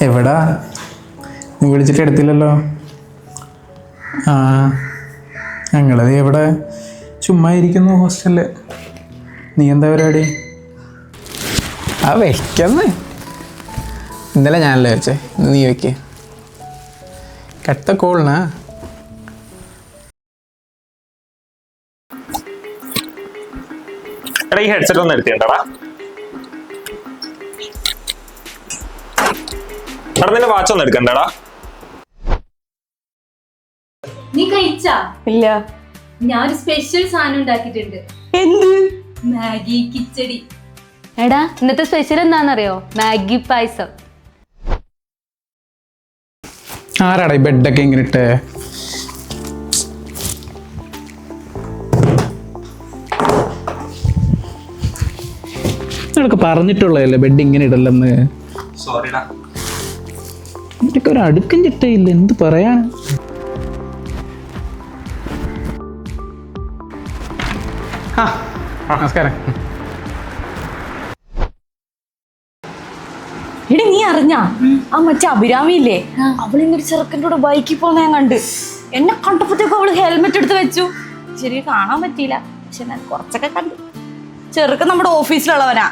എവിടാ? നീ വിളിച്ചിട്ട് എടുത്തില്ലല്ലോ. ആ, ഞങ്ങളത് എവിടെ ചുമ്മാ ഇരിക്കുന്നു ഹോസ്റ്റലില്. നീ എന്താ പരിപാടി? ആ വെക്കന്ന്. ഇന്നലെ ഞാനല്ലേ വെച്ചേ, നീ വെക്ക്. കട്ട കോളിനാ. എടാ ഈ ഹെഡ്സെറ്റ് ഒന്ന് എടുത്തിട്ടുണ്ടടാ. എടാ നിന്റെ വാച്ച് ഒന്ന് എടുക്കണ്ടടാ. നീ കഴിച്ചാ? ഇല്ല. ഞാനൊരു സ്പെഷ്യൽ സാധനം ഉണ്ടാക്കിയിട്ടുണ്ട്. എന്ത്? മാഗി കിച്ചടി. എടാ ഇന്നത്തെ സ്പെഷ്യൽ എന്താണെന്നറിയോ? മാഗി പായസം. ആരാടാ ഈ ബെഡൊക്കെ ഇങ്ങനെ ഇട്ടേ? നിനക്ക് പറഞ്ഞിട്ടുള്ളതല്ലേ ബെഡ് ഇങ്ങനെ ഇടല്ലെന്ന്. സോറിടാ. ഇതൊക്കെ ഒരു അടുക്കും ചിട്ടയില്ല, എന്ത് പറയാൻ. ആ നമസ്കാരം. എടി നീ അറിഞ്ഞാ ആ മറ്റേ അഭിരാമിയില്ലേ, അവളിന്നൊരു ചെറുക്കൻ്റെ കൂടെ ബൈക്കിൽ പോകുന്ന ഞാൻ കണ്ട്. എന്നെ കണ്ടപ്പോഴത്തേക്കും അവള് ഹെൽമെറ്റ് എടുത്ത് വെച്ചു. ശരി കാണാൻ പറ്റിയില്ല, പക്ഷെ ഞാൻ കുറച്ചൊക്കെ കണ്ടു. ചെറുക്കൻ നമ്മുടെ ഓഫീസിലുള്ളവനാ.